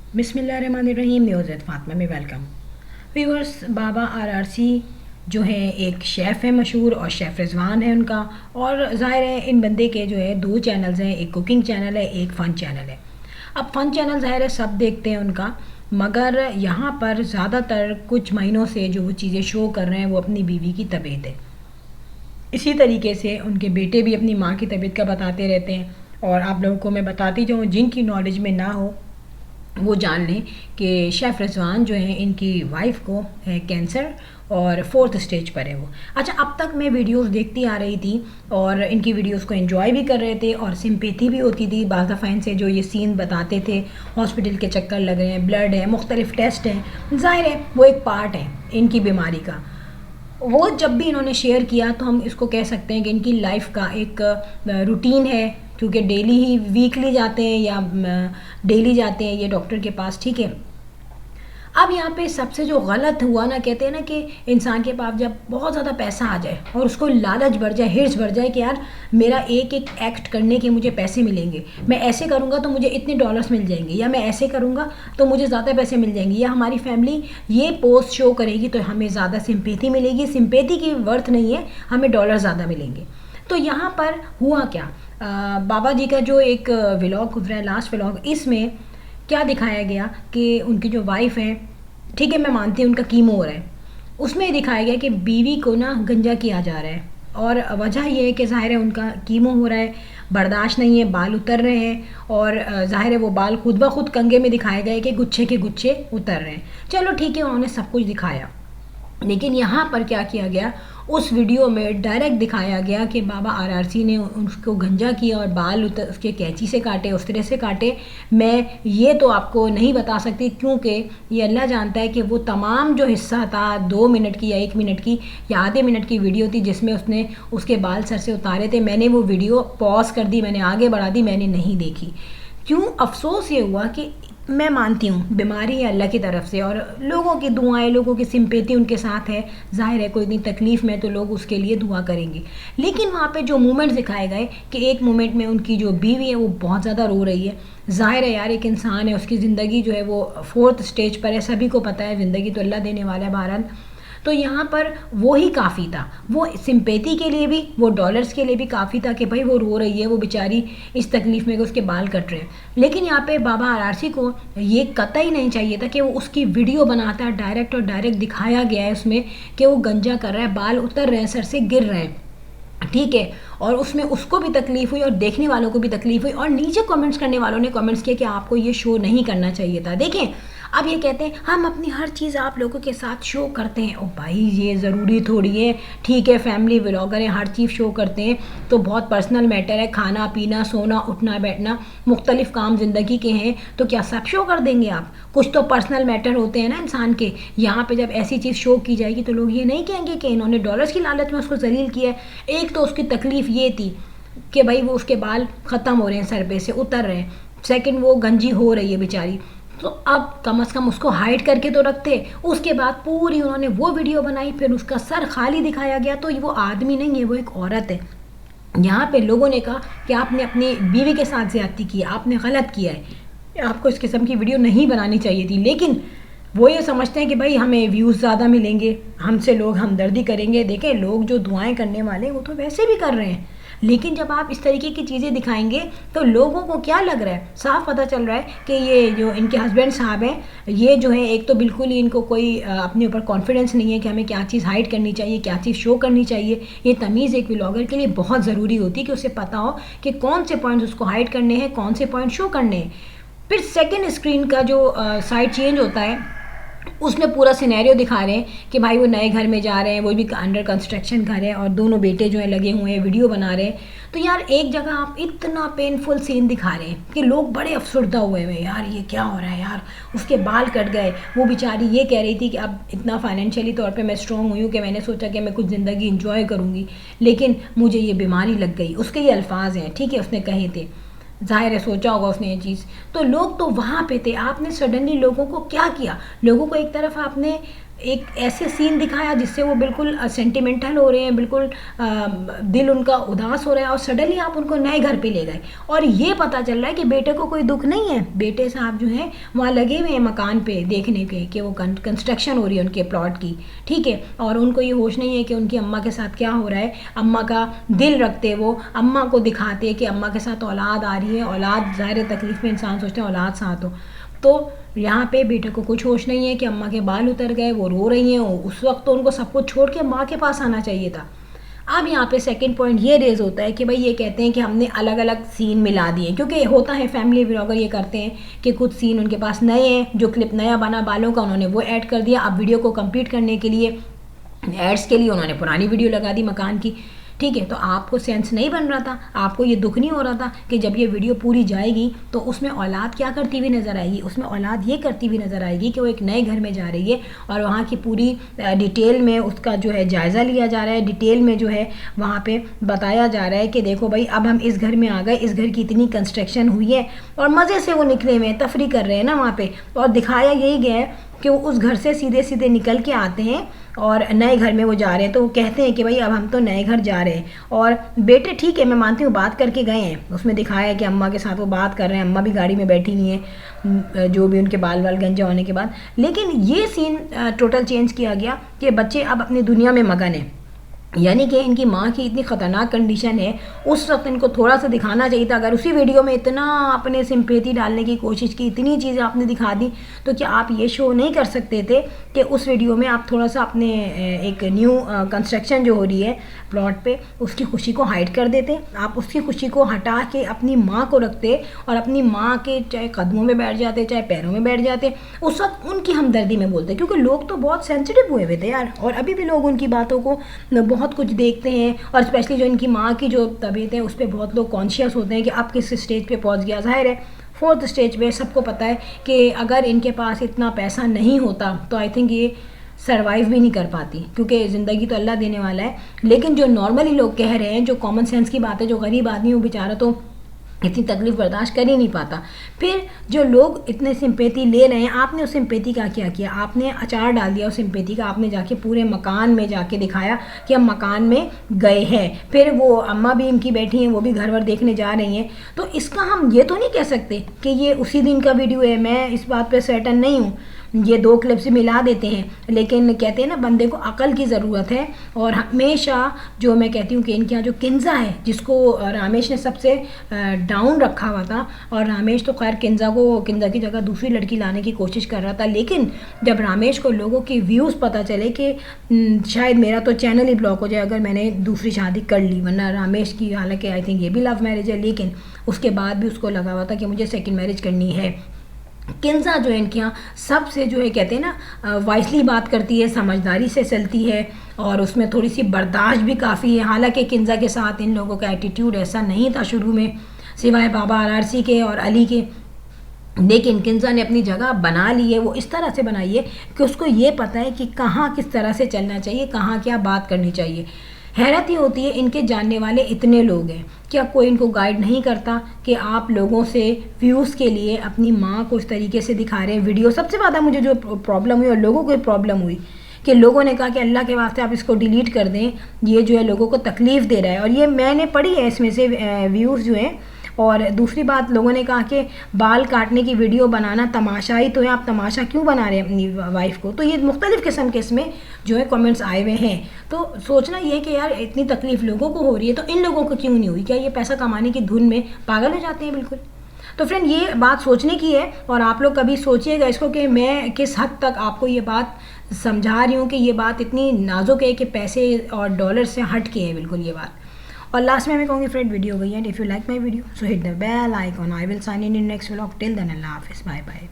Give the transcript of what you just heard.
बिस्मिल्लाहिर्रहमानिर्रहीम। न्यूज़ फातिमा में welcome. Viewers, बाबा RRC जो है एक शेफ़ है मशहूर, और शेफ़ रिजवान है उनका। और ज़ाहिर है इन बंदे के जो है दो चैनल्स हैं, एक कुकिंग चैनल है, एक फ़न चैनल है। अब फ़न चैनल ज़ाहिर है सब देखते हैं उनका, मगर यहाँ पर ज़्यादातर कुछ महीनों से जो वो चीज़ें शो कर रहे हैं वो अपनी बीवी की तबीयत है। इसी तरीके से उनके बेटे भी अपनी माँ की तबीयत का बताते रहते हैं। और आप लोगों को मैं बताती जाऊँ, जिनकी नॉलेज में ना हो वो जान लें कि शेफ़ रिजवान जो है इनकी वाइफ को है कैंसर, और 4th स्टेज पर है वो। अच्छा, अब तक मैं वीडियोस देखती आ रही थी और इनकी वीडियोस को एंजॉय भी कर रहे थे और सिंपैथी भी होती थी। बाज़ दफ़ा इनसे जो ये सीन बताते थे, हॉस्पिटल के चक्कर लग रहे हैं, ब्लड है, मुख्तलिफ टेस्ट हैं, ज़ाहिर है वो एक पार्ट है इनकी बीमारी का। वो जब भी इन्होंने शेयर किया तो हम इसको कह सकते हैं कि इनकी लाइफ का एक रूटीन है, क्योंकि डेली ही वीकली जाते हैं या डेली जाते हैं ये डॉक्टर के पास, ठीक है। अब यहाँ पे सबसे जो गलत हुआ ना, कहते हैं ना कि इंसान के पास जब बहुत ज़्यादा पैसा आ जाए और उसको लालच बढ़ जाए, हिर्स बढ़ जाए कि यार मेरा एक एक एक्ट करने के मुझे पैसे मिलेंगे, मैं ऐसे करूँगा तो मुझे इतने डॉलर्स मिल जाएंगे, या मैं ऐसे करूँगा तो मुझे ज़्यादा पैसे मिल जाएंगे, या हमारी फैमिली ये पोस्ट शो करेगी तो हमें ज़्यादा सिंपैथी मिलेगी। सिंपैथी की वर्थ नहीं है, हमें डॉलर ज़्यादा मिलेंगे। तो यहाँ पर हुआ क्या, बाबा जी का जो एक व्लॉग गुजरा है, लास्ट व्लॉग, इसमें क्या दिखाया गया कि उनकी जो वाइफ है, ठीक है मैं मानती हूँ उनका कीमो हो रहा है, उसमें दिखाया गया कि बीवी को ना गंजा किया जा रहा है। और वजह यह है कि ज़ाहिर है उनका कीमो हो रहा है, बर्दाश्त नहीं है, बाल उतर रहे हैं, और ज़ाहिर है वो बाल खुद ब खुद कंगे में दिखाए गए कि गुच्छे के गुच्छे उतर रहे हैं। चलो ठीक है, उन्होंने सब कुछ दिखाया, लेकिन यहाँ पर क्या किया गया, उस वीडियो में डायरेक्ट दिखाया गया कि बाबा आरआरसी ने उसको गंजा किया और बाल उसके कैंची से काटे, उस तरह से काटे। मैं ये तो आपको नहीं बता सकती, क्योंकि ये अल्लाह जानता है कि वो तमाम जो हिस्सा था 2 मिनट की या 1 मिनट की या आधे मिनट की वीडियो थी जिसमें उसने उसके बाल सर से उतारे थे, मैंने वो वीडियो पॉज कर दी, मैंने आगे बढ़ा दी, मैंने नहीं देखी। क्यों? अफसोस ये हुआ कि मैं मानती हूँ बीमारी है अल्लाह की तरफ से, और लोगों की दुआएं, लोगों की सिंपैथी उनके साथ है। ज़ाहिर है कोई इतनी तकलीफ़ में तो लोग उसके लिए दुआ करेंगे। लेकिन वहाँ पे जो मोमेंट्स दिखाए गए कि एक मोमेंट में उनकी जो बीवी है वो बहुत ज़्यादा रो रही है। ज़ाहिर है यार, एक इंसान है, उसकी ज़िंदगी जो है वो 4th स्टेज पर है, सभी को पता है, ज़िंदगी तो अल्लाह देने वाला है बहरहाल। तो यहाँ पर वो ही काफ़ी था, वो सिंपैथी के लिए भी, वो डॉलर्स के लिए भी काफ़ी था कि भाई वो रो रही है, वो बेचारी इस तकलीफ़ में कि उसके बाल कट रहे हैं। लेकिन यहाँ पे बाबा आरआरसी को ये कतई नहीं चाहिए था कि वो उसकी वीडियो बनाता है, डायरेक्ट और डायरेक्ट दिखाया गया है उसमें कि वो गंजा कर रहा है, बाल उतर रहे हैं, सर से गिर रहे हैं, ठीक है। और उसमें उसको भी तकलीफ़ हुई और देखने वालों को भी तकलीफ़ हुई, और नीचे कमेंट्स करने वालों ने कमेंट्स किए कि आपको ये शो नहीं करना चाहिए था। देखें, अब ये कहते हैं हम अपनी हर चीज़ आप लोगों के साथ शो करते हैं। ओ भाई, ये ज़रूरी थोड़ी है, ठीक है फैमिली व्लॉगर है, हर चीज़ शो करते हैं तो बहुत पर्सनल मैटर है, खाना पीना, सोना, उठना बैठना, मुख्तलिफ काम ज़िंदगी के हैं, तो क्या सब शो कर देंगे आप? कुछ तो पर्सनल मैटर होते हैं ना इंसान के। यहाँ पे जब ऐसी चीज़ शो की जाएगी तो लोग ये नहीं कहेंगे कि इन्होंने डॉलर्स की लालच में उसको जलील किया है। एक तो उसकी तकलीफ़ ये थी कि भाई वो उसके बाल ख़त्म हो रहे हैं, सर पे से उतर रहे हैं, सेकंड वो गंजी हो रही है बेचारी, तो अब कम से कम उसको हाइड करके तो रखते। उसके बाद पूरी उन्होंने वो वीडियो बनाई, फिर उसका सर खाली दिखाया गया, तो वो आदमी नहीं है, वो एक औरत है। यहाँ पे लोगों ने कहा कि आपने अपनी बीवी के साथ ज़्यादती की है, आपने गलत किया है, आपको इस किस्म की वीडियो नहीं बनानी चाहिए थी। लेकिन वो ये समझते हैं कि भाई हमें व्यूज़ ज़्यादा मिलेंगे, हमसे लोग हमदर्दी करेंगे। देखें, लोग जो दुआएं करने वाले हैं वो तो वैसे भी कर रहे हैं, लेकिन जब आप इस तरीके की चीज़ें दिखाएंगे तो लोगों को क्या लग रहा है, साफ पता चल रहा है कि ये जो इनके हस्बैंड साहब हैं, ये जो है एक तो बिल्कुल ही इनको कोई अपने ऊपर कॉन्फिडेंस नहीं है कि हमें क्या चीज़ हाइड करनी चाहिए, क्या चीज़ शो करनी चाहिए। ये तमीज़ एक व्लॉगर के लिए बहुत ज़रूरी होती है कि उसे पता हो कि कौन से पॉइंट्स उसको हाइड करने हैं, कौन से पॉइंट शो करने हैं। फिर सेकेंड स्क्रीन का जो साइड चेंज होता है, उसमें पूरा सिनेरियो दिखा रहे हैं कि भाई वो नए घर में जा रहे हैं, वो भी अंडर कंस्ट्रक्शन घर है, और दोनों बेटे जो है लगे हुए हैं, वीडियो बना रहे हैं। तो यार एक जगह आप इतना पेनफुल सीन दिखा रहे हैं कि लोग बड़े अफसरदा हुए हैं, यार ये क्या हो रहा है, यार उसके बाल कट गए, वो बेचारी ये कह रही थी कि अब इतना फाइनेंशियली तौर पे मैं स्ट्रॉन्ग हुई हूँ कि मैंने सोचा कि मैं कुछ ज़िंदगी इंजॉय करूँगी, लेकिन मुझे ये बीमारी लग गई। उसके ये अल्फाज हैं, ठीक है, उसने कहे थे, ज़ाहिर है सोचा होगा उसने ये चीज़। तो लोग तो वहाँ पे थे, आपने सडनली लोगों को क्या किया, लोगों को एक तरफ आपने एक ऐसे सीन दिखाया जिससे वो बिल्कुल सेंटिमेंटल हो रहे हैं, बिल्कुल दिल उनका उदास हो रहा है, और सडनली आप उनको नए घर पे ले गए और ये पता चल रहा है कि बेटे को कोई दुख नहीं है। बेटे साहब जो हैं वहाँ लगे हुए हैं मकान पे देखने के कि वो कंस्ट्रक्शन हो रही है उनके प्लॉट की, ठीक है, और उनको ये होश नहीं है कि उनकी अम्मा के साथ क्या हो रहा है। अम्मा का दिल रखते वो अम्मा को दिखाते कि अम्मा के साथ औलाद आ रही है, औलाद ज़ाहिर तकलीफ़ में इंसान सोचते हैं औलाद साथ हो। तो यहाँ पे बेटे को कुछ होश नहीं है कि अम्मा के बाल उतर गए, वो रो रही हैं, उस वक्त तो उनको सब कुछ छोड़ के माँ के पास आना चाहिए था। अब यहाँ पे सेकंड पॉइंट ये रेज होता है कि भाई ये कहते हैं कि हमने अलग अलग सीन मिला दिए, क्योंकि होता है फैमिली व्लॉगर ये करते हैं कि कुछ सीन उनके पास नए हैं, जो क्लिप नया बना बालों का उन्होंने वो ऐड कर दिया। अब वीडियो को कंप्लीट करने के लिए एड्स के लिए उन्होंने पुरानी वीडियो लगा दी मकान की, ठीक है। तो आपको सेंस नहीं बन रहा था, आपको ये दुख नहीं हो रहा था कि जब ये वीडियो पूरी जाएगी तो उसमें औलाद क्या करती हुई नज़र आएगी, उसमें औलाद ये करती हुई नज़र आएगी कि वो एक नए घर में जा रही है और वहाँ की पूरी डिटेल में उसका जो है जायज़ा लिया जा रहा है, डिटेल में जो है वहाँ पे बताया जा रहा है कि देखो भाई अब हम इस घर में आ गए, इस घर की इतनी कंस्ट्रक्शन हुई है, और मज़े से वो निकले हुए हैं, तफरी कर रहे हैं ना वहाँ पे, और दिखाया यही गया है कि वो उस घर से सीधे सीधे निकल के आते हैं और नए घर में वो जा रहे हैं। तो वो कहते हैं कि भाई अब हम तो नए घर जा रहे हैं, और बेटे ठीक है मैं मानती हूँ बात करके गए हैं, उसमें दिखाया है कि अम्मा के साथ वो बात कर रहे हैं, अम्मा भी गाड़ी में बैठी हुई हैं जो भी उनके बाल गंजा होने के बाद। लेकिन ये सीन टोटल चेंज किया गया कि बच्चे अब अपनी दुनिया में मगन हैं, यानी कि इनकी माँ की इतनी ख़तरनाक कंडीशन है, उस वक्त इनको थोड़ा सा दिखाना चाहिए था। अगर उसी वीडियो में इतना आपने सिंपैथी डालने की कोशिश की, इतनी चीज़ें आपने दिखा दी, तो क्या आप ये शो नहीं कर सकते थे कि उस वीडियो में आप थोड़ा सा अपने एक न्यू कंस्ट्रक्शन जो हो रही है प्लॉट पे उसकी खुशी को हाइड कर देते, आप उसकी खुशी को हटा के अपनी माँ को रखते और अपनी माँ के चाहे कदमों में बैठ जाते चाहे पैरों में बैठ जाते, उस वक्त उनकी हमदर्दी में बोलते, क्योंकि लोग तो बहुत सेंसिटिव हुए हुए थे यार, और अभी भी लोग उनकी बातों को बहुत कुछ देखते हैं, और स्पेशली जो इनकी माँ की जो तबीयत है उस पर बहुत लोग कॉन्शियस होते हैं कि अब किस स्टेज पे पहुँच गया। ज़ाहिर है 4th स्टेज पे सबको पता है कि अगर इनके पास इतना पैसा नहीं होता तो आई थिंक ये सर्वाइव भी नहीं कर पाती, क्योंकि ज़िंदगी तो अल्लाह देने वाला है। लेकिन जो नॉर्मली लोग कह रहे हैं, जो कॉमन सेंस की बात है, जो गरीब आदमी वो बेचारा तो इतनी तकलीफ़ बर्दाश्त कर ही नहीं पाता। फिर जो लोग इतने सिंपैथी ले रहे हैं, आपने उस सिंपैथी का क्या किया, आपने अचार डाल दिया उस सिंपैथी का, आपने जाके पूरे मकान में जाके दिखाया कि हम मकान में गए हैं, फिर वो अम्मा भी इनकी बैठी हैं, वो भी घर वर देखने जा रही हैं। तो इसका हम ये तो नहीं कह सकते कि ये उसी दिन का वीडियो है, मैं इस बात पर सर्टन नहीं हूँ, ये 2 क्लिप से मिला देते हैं, लेकिन कहते हैं ना बंदे को अकल की ज़रूरत है। और हमेशा जो मैं कहती हूँ कि इनके यहाँ जो किंजा है, जिसको रामेश ने सबसे डाउन रखा हुआ था, और रामेश तो खैर किंजा की जगह दूसरी लड़की लाने की कोशिश कर रहा था, लेकिन जब रामेश को लोगों के व्यूज़ पता चले कि शायद मेरा तो चैनल ही ब्लॉक हो जाए अगर मैंने दूसरी शादी कर ली, वरना रामेश की हालांकि आई थिंक ये भी लव मैरिज है, लेकिन उसके बाद भी उसको लगा हुआ था कि मुझे सेकेंड मैरिज करनी है। किंजा जो है इनके यहाँ सबसे जो है कहते हैं ना वाइसली बात करती है, समझदारी से चलती है, और उसमें थोड़ी सी बर्दाश्त भी काफ़ी है। हालांकि किंजा के साथ इन लोगों का एटीट्यूड ऐसा नहीं था शुरू में, सिवाय बाबा आरआरसी के और अली के, लेकिन किंजा ने अपनी जगह बना ली है। वो इस तरह से बनाई है कि उसको ये पता है कि कहाँ किस तरह से चलना चाहिए, कहाँ क्या बात करनी चाहिए। हैरत ही होती है, इनके जानने वाले इतने लोग हैं, क्या कोई इनको गाइड नहीं करता कि आप लोगों से व्यूज़ के लिए अपनी माँ को इस तरीके से दिखा रहे हैं वीडियो। सबसे ज़्यादा मुझे जो प्रॉब्लम हुई और लोगों को प्रॉब्लम हुई कि लोगों ने कहा कि अल्लाह के वास्ते आप इसको डिलीट कर दें, ये जो है लोगों को तकलीफ़ दे रहा है, और ये मैंने पढ़ी है इसमें से व्यूज़ जो हैं। और दूसरी बात, लोगों ने कहा कि बाल काटने की वीडियो बनाना तमाशा ही तो है, आप तमाशा क्यों बना रहे हैं अपनी वाइफ को। तो ये मुख्तलिफ़ किस्म के इसमें जो है कमेंट्स आए हुए हैं। तो सोचना ये है कि यार इतनी तकलीफ़ लोगों को हो रही है तो इन लोगों को क्यों नहीं हुई, क्या ये पैसा कमाने की धुन में पागल हो जाते हैं बिल्कुल। तो फ्रेंड ये बात सोचने की है, और आप लोग कभी सोचिएगा इसको कि मैं किस हद तक आपको ये बात समझा रही हूँ कि ये बात इतनी नाजुक है कि पैसे और डॉलर से हट के है बिल्कुल ये बात। और लास्ट में मैं कहूँगी फ्रेंड वीडियो हो गई, and if you like my video so hit the bell icon. I will sign in next vlog. Till then अल्लाह हाफिज़, बाय बाय।